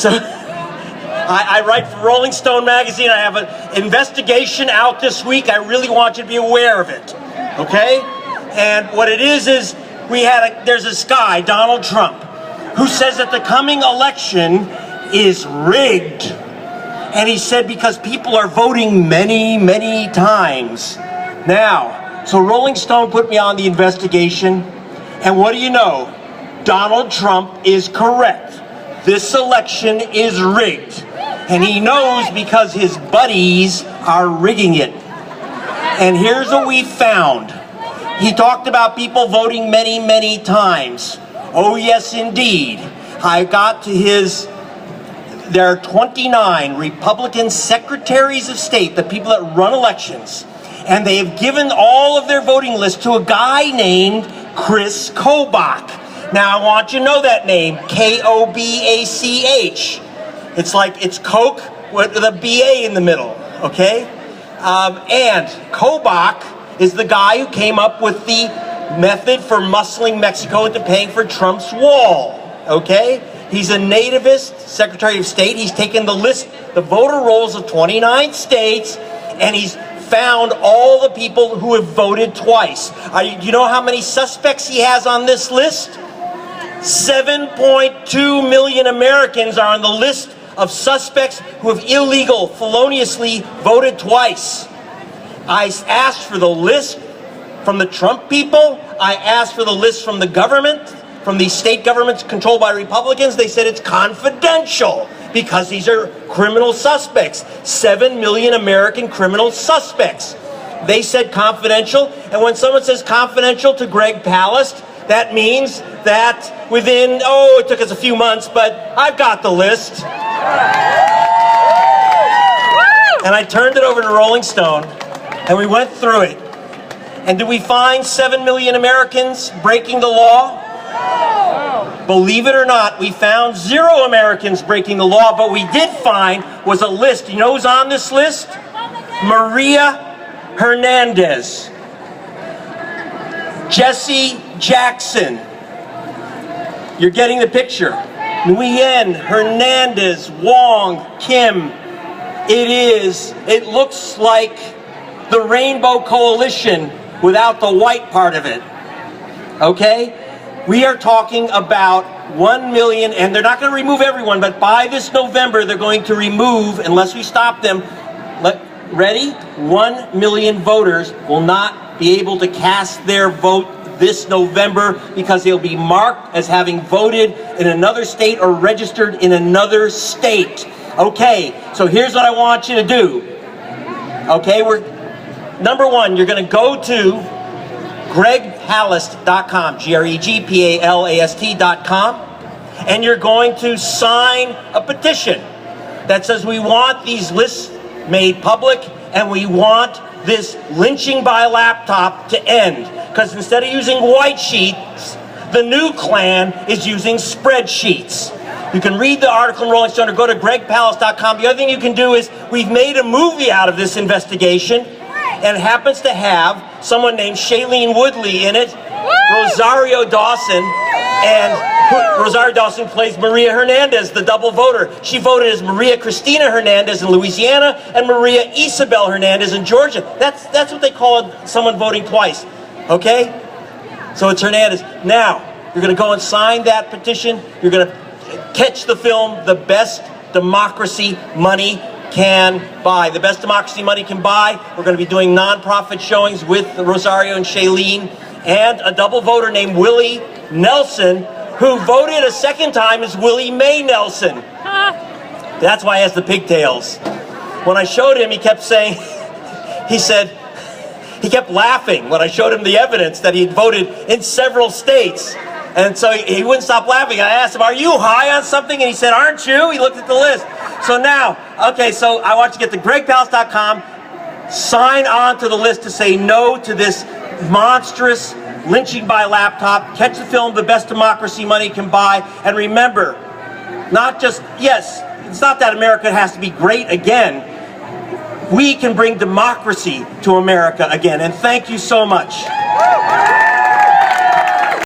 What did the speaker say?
So I write for Rolling Stone magazine. I have an investigation out this week. I really want you to be aware of it, okay? And what it is there's this guy, Donald Trump, who says that the coming election is rigged. And he said because people are voting many, many times. Now, so Rolling Stone put me on the investigation, and what do you know? Donald Trump is correct. This election is rigged. And he knows because his buddies are rigging it. And here's what we found. He talked about people voting many, many times. Oh, yes, indeed. I got to there are 29 Republican secretaries of state, the people that run elections, and they have given all of their voting lists to a guy named Chris Kobach. Now, I want you to know that name, Kobach. It's Coke with a B-A in the middle, okay? And Kobach is the guy who came up with the method for muscling Mexico into paying for Trump's wall, okay? He's a nativist Secretary of State. He's taken the voter rolls of 29 states, and he's found all the people who have voted twice. Do you know how many suspects he has on this list? 7.2 million Americans are on the list of suspects who have feloniously voted twice. I asked for the list from the Trump people. I asked for the list from the government, from the state governments controlled by Republicans. They said it's confidential because these are criminal suspects. 7 million American criminal suspects. They said confidential, and when someone says confidential to Greg Palast, that means that within, it took us a few months, but I've got the list. And I turned it over to Rolling Stone, and we went through it. And did we find 7 million Americans breaking the law? Believe it or not, we found 0 Americans breaking the law, but we did find was a list. You know who's on this list? Maria Hernandez, Jesse Jackson. You're getting the picture. Nguyen, Hernandez, Wong, Kim. It looks like the Rainbow Coalition without the white part of it. Okay? We are talking about 1 million, and they're not going to remove everyone, but by this November, they're going to remove, unless we stop them, ready? 1 million voters will not be able to cast their vote this November because they'll be marked as having voted in another state or registered in another state. Okay, so here's what I want you to do. Okay, number one, you're going to go to gregpalast.com, GREGPALAST.com, and you're going to sign a petition that says we want these lists made public and we want this lynching by laptop to end. Because instead of using white sheets, the new Klan is using spreadsheets. You can read the article in Rolling Stone or go to gregpalast.com. The other thing you can do is we've made a movie out of this investigation, and it happens to have someone named Shailene Woodley in it, Rosario Dawson, and Rosario Dawson plays Maria Hernandez, the double voter. She voted as Maria Cristina Hernandez in Louisiana and Maria Isabel Hernandez in Georgia. That's what they call someone voting twice. Okay? So it's Hernandez. Now, you're going to go and sign that petition. You're going to catch the film, The Best Democracy Money Can Buy. The Best Democracy Money Can Buy. We're going to be doing nonprofit showings with Rosario and Shailene, and a double voter named Willie Nelson, who voted a second time as Willie Mae Nelson. That's why he has the pigtails. When I showed him, he kept saying, he kept laughing when I showed him the evidence that he had voted in several states. And so he wouldn't stop laughing. I asked him, are you high on something? And he said, aren't you? He looked at the list. So now, okay, so I want you to get to gregpalast.com, sign on to the list to say no to this monstrous lynching by laptop, catch the film, The Best Democracy Money Can Buy, and remember, it's not that America has to be great again. We can bring democracy to America again, and thank you so much.